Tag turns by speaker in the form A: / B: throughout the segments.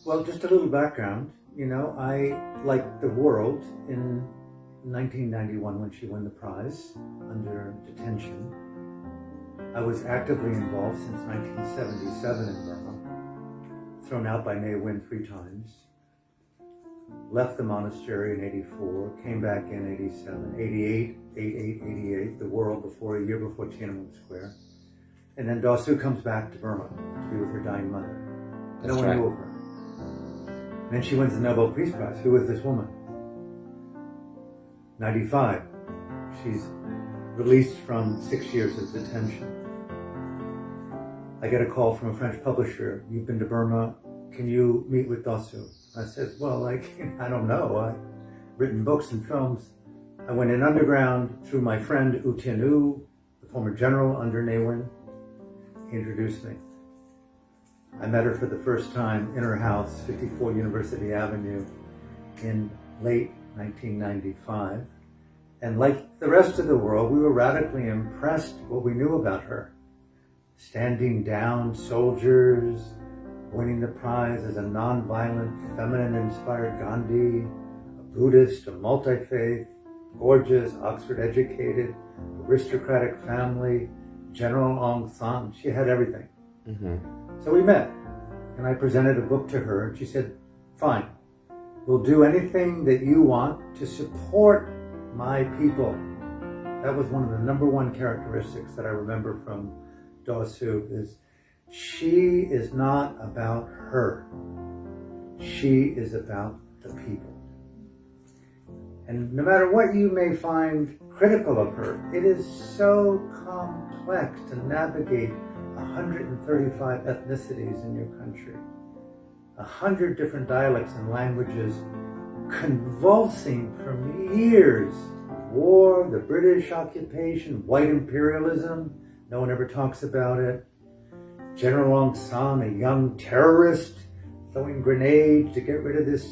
A: Well, just a little background. You know, I, like the world, in 1991 when she won the prize under detention, I was actively involved since 1977 in Burma, thrown out by Ne Win 3 times, left the monastery in 84, came back in 87, 88, 88, the world before, a year before Tiananmen Square. And then Daw Suu comes back to Burma to be with her dying mother. No one knew of her. And then she wins the Nobel Peace Prize. Who is this woman? 95. She's released from 6 years of detention. I get a call from a French publisher. You've been to Burma. Can you meet with Daw Suu? I said, well, I don't know. I've written books and films. I went in underground through my friend U Tin U, the former general under Ne Win. He introduced me. I met her for the first time in her house, 54 University Avenue, in late 1995. And like the rest of the world, we were radically impressed with what we knew about her. Standing down soldiers, winning the prize as a non-violent, feminine-inspired Gandhi, a Buddhist, a multi-faith, gorgeous, Oxford-educated, aristocratic family, General Aung San. She had everything. Mm-hmm. So we met, and I presented a book to her, and she said, fine, we'll do anything that you want to support my people. That was one of the number one characteristics that I remember from Daw Suu, is she is not about her. She is about the people. And no matter what you may find critical of her, it is so complex to navigate 135 ethnicities in your country, 100 different dialects and languages, convulsing from years. War, the British occupation, white imperialism, no one ever talks about it. General Aung San, a young terrorist, throwing grenades to get rid of this,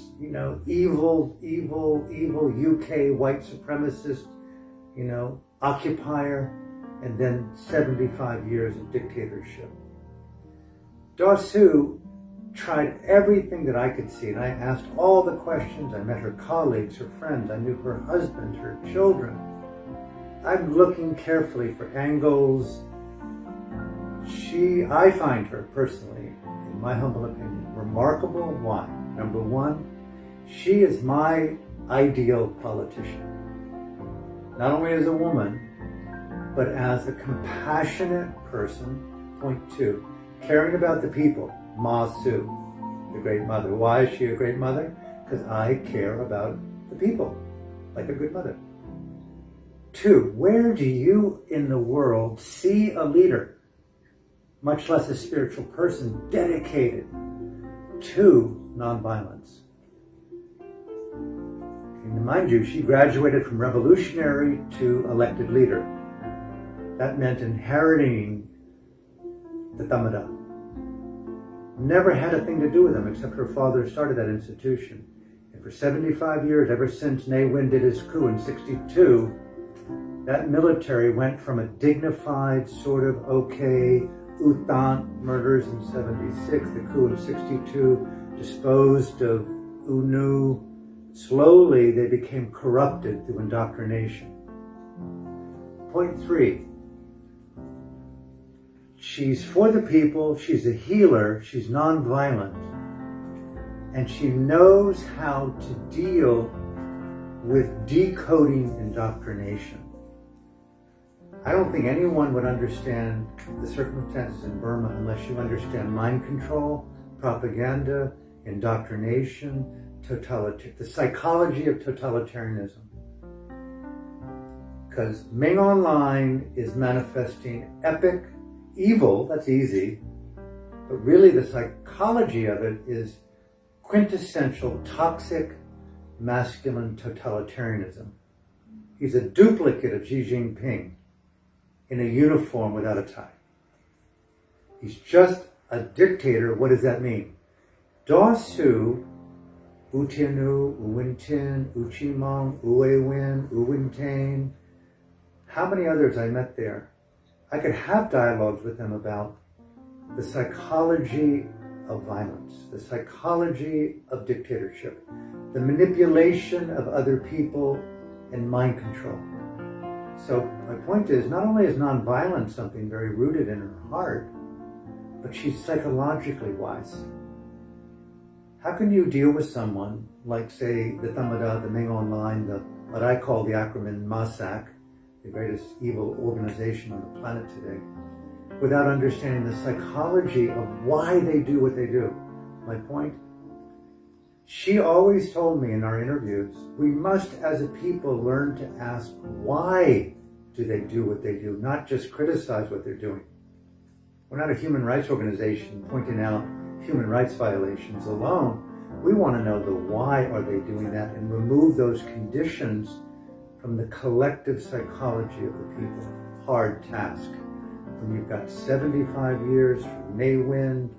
A: evil UK white supremacist, occupier, and then 75 years of dictatorship. Daw Suu tried everything that I could see, and I asked all the questions. I met her colleagues, her friends, I knew her husband, her children. I'm looking carefully for angles. I find her personally, in my humble opinion, remarkable. Why? Number one, she is my ideal politician. Not only as a woman, but as a compassionate person. Point two, caring about the people. Ma Suu, the great mother. Why is she a great mother? Because I care about the people, like a good mother. Two, where do you in the world see a leader, much less a spiritual person, dedicated to nonviolence? And mind you, she graduated from revolutionary to elected leader. That meant inheriting the Dhammaja. Never had a thing to do with them, except her father started that institution. And for 75 years, ever since Ne Win did his coup in 62, that military went from a dignified sort of U Thant murders in 76, the coup in 62, disposed of U Nu. Slowly, they became corrupted through indoctrination. Point three, she's for the people, she's a healer, she's nonviolent, and she knows how to deal with decoding indoctrination. I don't think anyone would understand the circumstances in Burma unless you understand mind control, propaganda, indoctrination, the psychology of totalitarianism. Because Ming Online is manifesting epic evil, that's easy, but really the psychology of it is quintessential toxic masculine totalitarianism. He's a duplicate of Xi Jinping in a uniform without a tie. He's just a dictator. What does that mean? Daw Suu, U Tin U, U Win Tin, U Chi Mong, U Wei Win, U Win Tain, how many others I met there? I could have dialogues with them about the psychology of violence, the psychology of dictatorship, the manipulation of other people, and mind control. So my point is, not only is nonviolence something very rooted in her heart, but she's psychologically wise. How can you deal with someone like, say, the Tamada, the Ming Online, what I call the acronym MASAC, the greatest evil organization on the planet today, without understanding the psychology of why they do what they do? My point? She always told me in our interviews, we must as a people learn to ask why do they do what they do, not just criticize what they're doing. We're not a human rights organization pointing out human rights violations alone. We want to know the why are they doing that and remove those conditions from the collective psychology of the people. Hard task. When you've got 75 years from Ne Win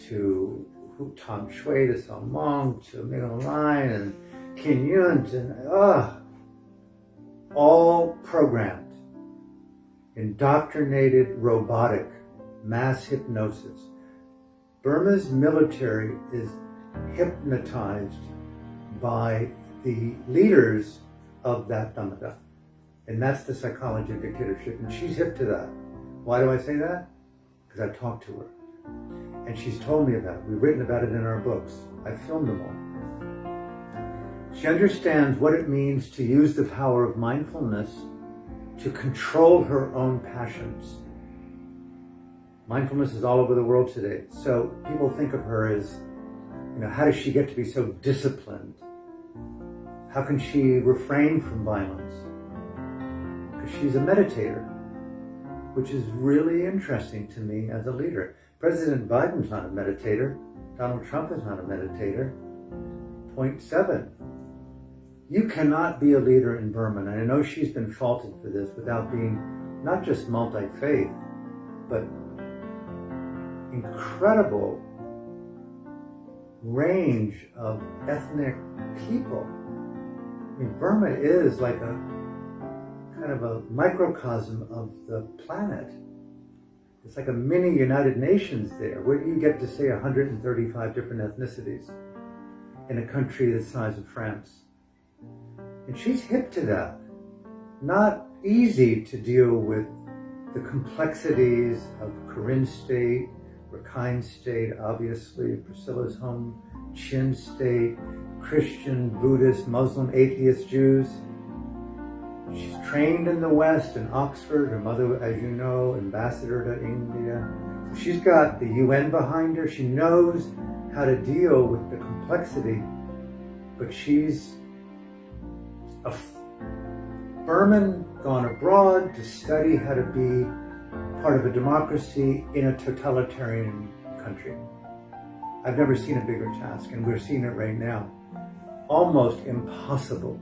A: to Hu Tong Shui to Sao Mong to Ming Online and Kin Yun and all programmed, indoctrinated, robotic, mass hypnosis. Burma's military is hypnotized by the leaders of that Tamada. And that's the psychology of dictatorship. And she's hip to that. Why do I say that? Because I've talked to her. And she's told me about it. We've written about it in our books. I've filmed them all. She understands what it means to use the power of mindfulness to control her own passions. Mindfulness is all over the world today. So people think of her as, how does she get to be so disciplined? How can she refrain from violence? Because she's a meditator, which is really interesting to me as a leader. President Biden's not a meditator. Donald Trump is not a meditator. Point 7. You cannot be a leader in Burma, and I know she's been faulted for this, without being not just multi-faith, but incredible range of ethnic people. I mean, Burma is like a kind of a microcosm of the planet. It's like a mini United Nations there. Where do you get to say 135 different ethnicities in a country the size of France? And she's hip to that. Not easy to deal with the complexities of Karen State, Rakhine State, obviously, Priscilla's home, Chin State, Christian, Buddhist, Muslim, atheist, Jews. She's trained in the West, in Oxford. Her mother, as you know, ambassador to India. She's got the UN behind her. She knows how to deal with the complexity, but she's a Burman gone abroad to study how to be part of a democracy in a totalitarian country. I've never seen a bigger task, and we're seeing it right now. Almost impossible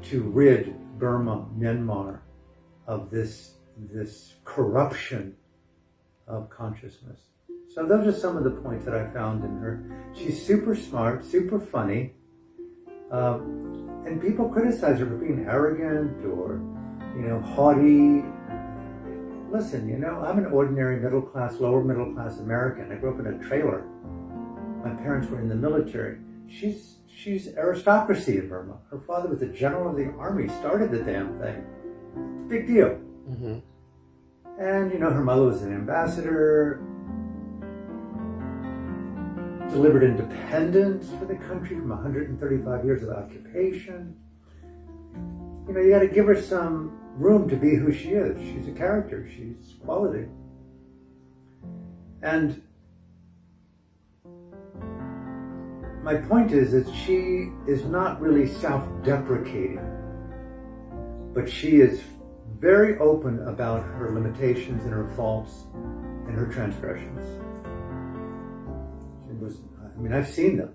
A: to rid Burma, Myanmar, of this corruption of consciousness. So those are some of the points that I found in her. She's super smart, super funny, and people criticize her for being arrogant or, haughty. Listen, I'm an ordinary lower middle class American. I grew up in a trailer. My parents were in the military. She's aristocracy in Burma. Her father was the general of the army, started the damn thing. Big deal. Mm-hmm. And, her mother was an ambassador, delivered independence for the country from 135 years of occupation. You got to give her some room to be who she is. She's a character. She's quality. And my point is that she is not really self-deprecating, but she is very open about her limitations and her faults and her transgressions. I've seen them.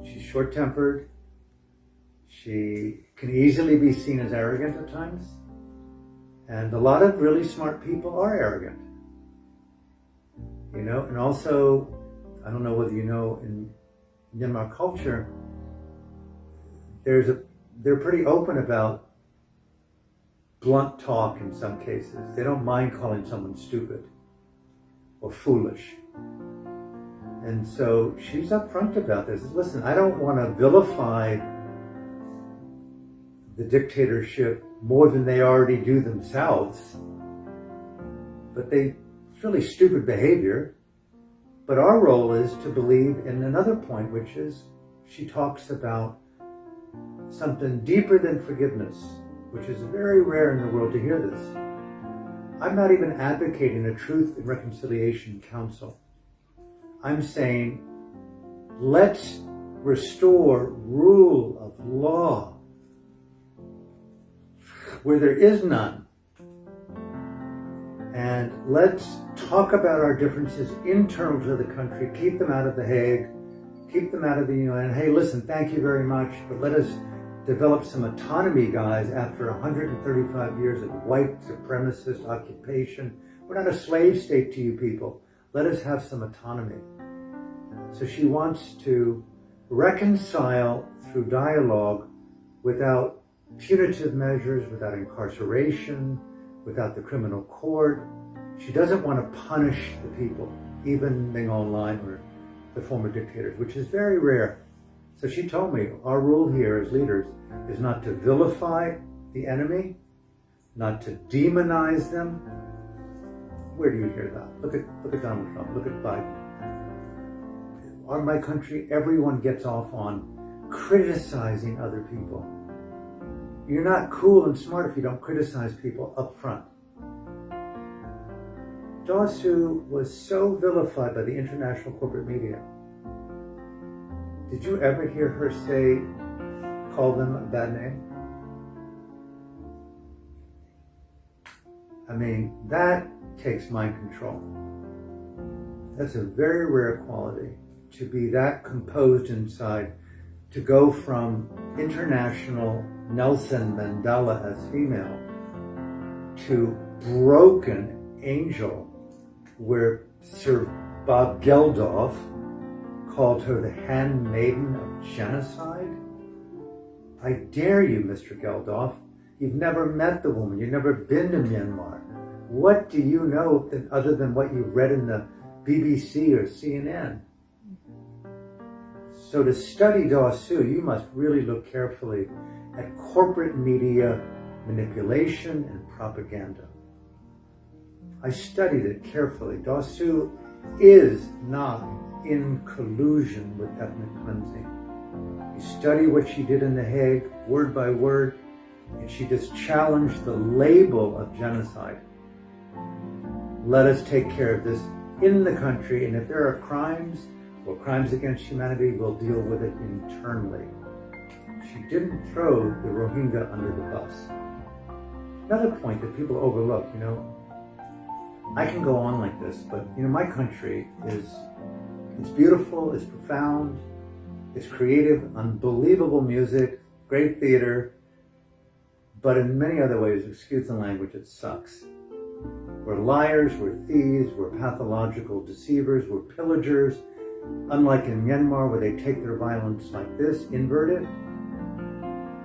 A: She's short-tempered. She can easily be seen as arrogant at times. And a lot of really smart people are arrogant. And also, I don't know whether you know, in Myanmar culture, they're pretty open about blunt talk in some cases. They don't mind calling someone stupid or foolish. And so she's upfront about this. Listen, I don't want to vilify the dictatorship more than they already do themselves, but it's really stupid behavior. But our role is to believe in another point, which is she talks about something deeper than forgiveness, which is very rare in the world to hear this. I'm not even advocating a Truth and Reconciliation Council. I'm saying, let's restore rule of law where there is none. And let's talk about our differences internal to the country, keep them out of The Hague, keep them out of the UN. Hey, listen, thank you very much, but let us develop some autonomy, guys, after 135 years of white supremacist occupation. We're not a slave state to you people. Let us have some autonomy. So she wants to reconcile through dialogue without punitive measures, without incarceration, without the criminal court. She doesn't want to punish the people, even Ming Online or the former dictators, which is very rare. So she told me, our rule here as leaders is not to vilify the enemy, not to demonize them. Where do you hear that? Look at Donald Trump, look at Biden. In my country, everyone gets off on criticizing other people. You're not cool and smart if you don't criticize people up front. Daw Suu was so vilified by the international corporate media. Did you ever hear her call them a bad name? I mean, that takes mind control. That's a very rare quality, to be that composed inside, to go from international Nelson Mandela as female to broken angel, where Sir Bob Geldof called her the handmaiden of genocide. I dare you, Mr. Geldof. You've never met the woman. You've never been to Myanmar. What do you know other than what you read in the BBC or CNN? So to study Daw Suu, you must really look carefully at corporate media manipulation and propaganda. I studied it carefully. Daw Suu is not in collusion with ethnic cleansing. You study what she did in The Hague, word by word, and she just challenged the label of genocide. Let us take care of this in the country, and if there are crimes or crimes against humanity, we'll deal with it internally. She didn't throw the Rohingya under the bus. Another point that people overlook, I can go on like this, but my country it's beautiful, it's profound, it's creative, unbelievable music, great theater, but in many other ways, excuse the language, it sucks. We're liars, we're thieves, we're pathological deceivers, we're pillagers. Unlike in Myanmar, where they take their violence like this, inverted.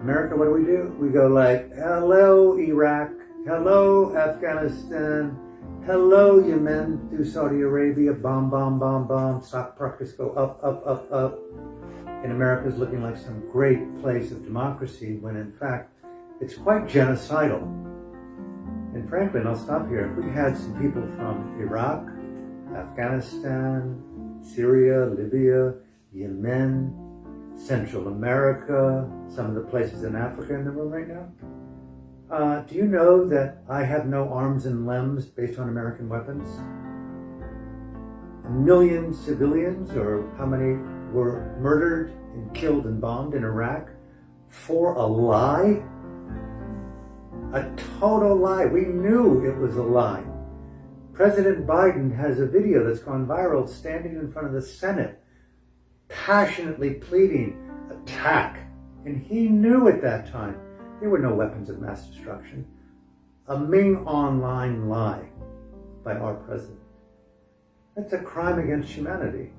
A: America, what do? We go like, hello, Iraq, hello, Afghanistan, hello, Yemen, through Saudi Arabia, bomb, bomb, bomb, bomb, stock prices go up, up, up, up. And America's looking like some great place of democracy, when in fact, it's quite genocidal. And frankly, and I'll stop here, if we had some people from Iraq, Afghanistan, Syria, Libya, Yemen, Central America, some of the places in Africa in the room right now, do you know that I have no arms and limbs based on American weapons? 1 million civilians, or how many were murdered and killed and bombed in Iraq for a lie? A total lie. We knew it was a lie. President Biden has a video that's gone viral, standing in front of the Senate, passionately pleading attack. And he knew at that time there were no weapons of mass destruction. A Ming Online lie by our president. That's a crime against humanity.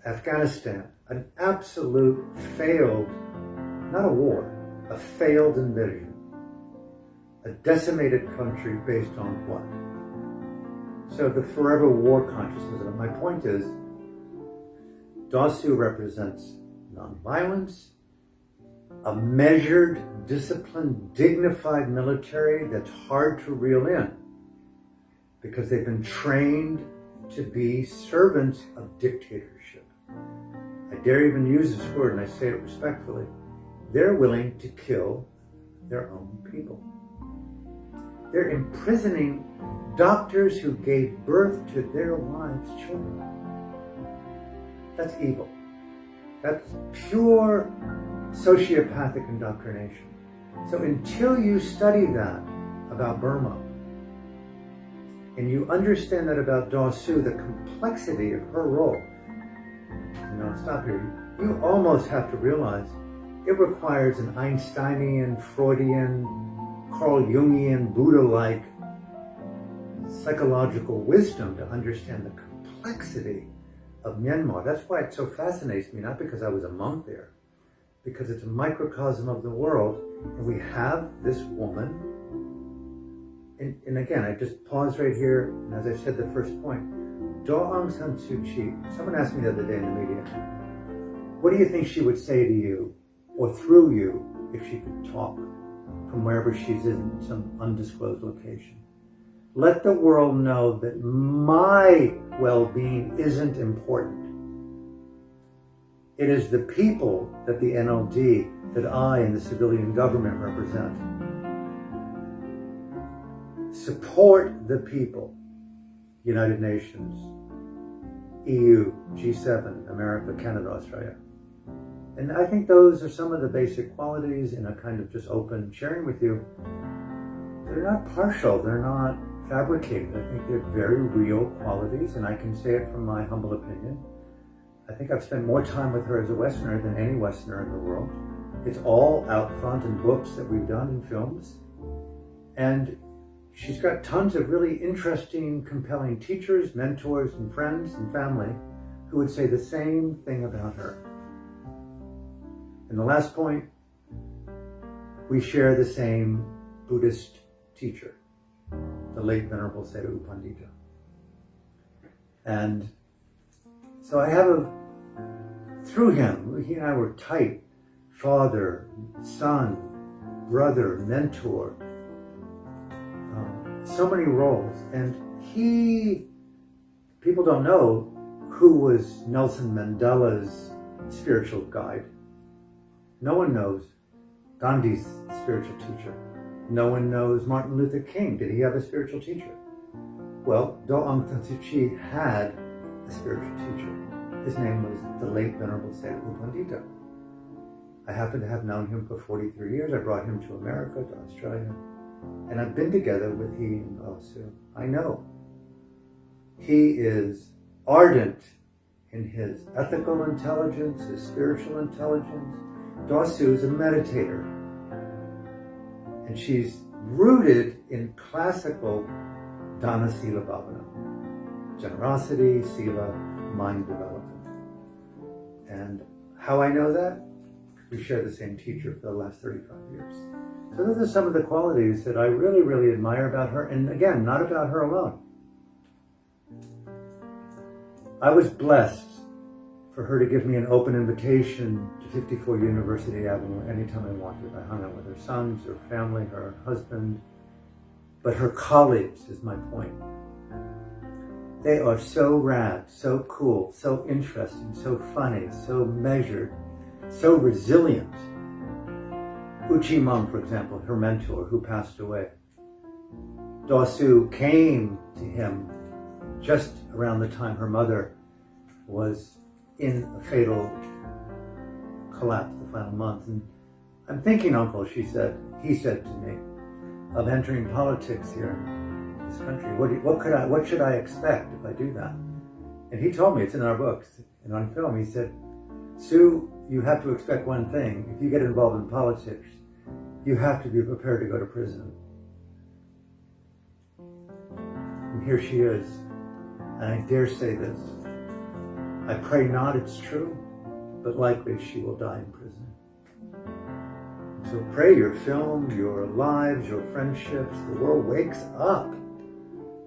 A: Afghanistan, an absolute failed, not a war, a failed invasion. A decimated country based on what? So the forever war consciousness of it. My point is, Dasu represents nonviolence, a measured, disciplined, dignified military that's hard to reel in because they've been trained to be servants of dictatorship. I dare even use this word, and I say it respectfully. They're willing to kill their own people. They're imprisoning doctors who gave birth to their wives' children. That's evil. That's pure sociopathic indoctrination. So until you study that about Burma, and you understand that about Dasu, the complexity of her role, stop here. You almost have to realize it requires an Einsteinian, Freudian, Carl Jungian, Buddha-like psychological wisdom to understand the complexity of Myanmar. That's why it so fascinates me, not because I was a monk there, because it's a microcosm of the world, and we have this woman, and again, I just pause right here, and as I said the first point, Daw Aung San Suu Kyi, someone asked me the other day in the media, what do you think she would say to you, or through you, if she could talk from wherever she's in some undisclosed location? Let the world know that my well-being isn't important. It is the people that the NLD, that I and the civilian government represent. Support the people, United Nations, EU, G7, America, Canada, Australia. And I think those are some of the basic qualities in a kind of just open sharing with you. They're not partial, they're not fabricated. I think they're very real qualities, and I can say it from my humble opinion. I think I've spent more time with her as a Westerner than any Westerner in the world. It's all out front in books that we've done in films. And she's got tons of really interesting, compelling teachers, mentors, and friends and family who would say the same thing about her. And the last point, we share the same Buddhist teacher, the late Venerable Sayadaw U Pandita. And so I have through him, he and I were tight, father, son, brother, mentor, so many roles. And people don't know who was Nelson Mandela's spiritual guide. No one knows Gandhi's spiritual teacher. No one knows Martin Luther King. Did he have a spiritual teacher? Well, Daw Aung San Suu Kyi had a spiritual teacher. His name was the late Venerable Sayadaw U Pandita. I happen to have known him for 43 years. I brought him to America, to Australia, and I've been together with he and Dasu. I know. He is ardent in his ethical intelligence, his spiritual intelligence. Dasu is a meditator, and she's rooted in classical Dana Sila Bhavana, generosity, Sila, mind development. And how I know that? We share the same teacher for the last 35 years. So those are some of the qualities that I really, really admire about her, and again, not about her alone. I was blessed for her to give me an open invitation to 54 University Avenue anytime I wanted. I hung out with her sons, her family, her husband, but her colleagues is my point. They are so rad, so cool, so interesting, so funny, so measured, so resilient. Uchi Mum, for example, her mentor who passed away. Dasu came to him just around the time her mother was in a fatal collapse, the final month. And I'm thinking, Uncle, he said to me, of entering politics here in this country. What should I expect if I do that? And he told me, it's in our books and on film, he said, Sue, you have to expect one thing. If you get involved in politics, you have to be prepared to go to prison. And here she is. And I dare say this. I pray not it's true, but likely she will die in prison. So pray your film, your lives, your friendships, the world wakes up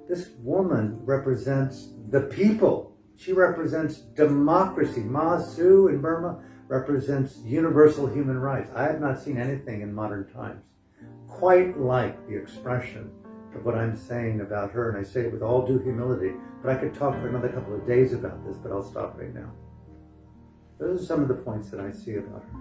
A: This woman represents the people. She represents democracy. Ma Su in Burma represents universal human rights. I have not seen anything in modern times quite like the expression of what I'm saying about her, and I say it with all due humility, but I could talk for another couple of days about this, but I'll stop right now. Those are some of the points that I see about her.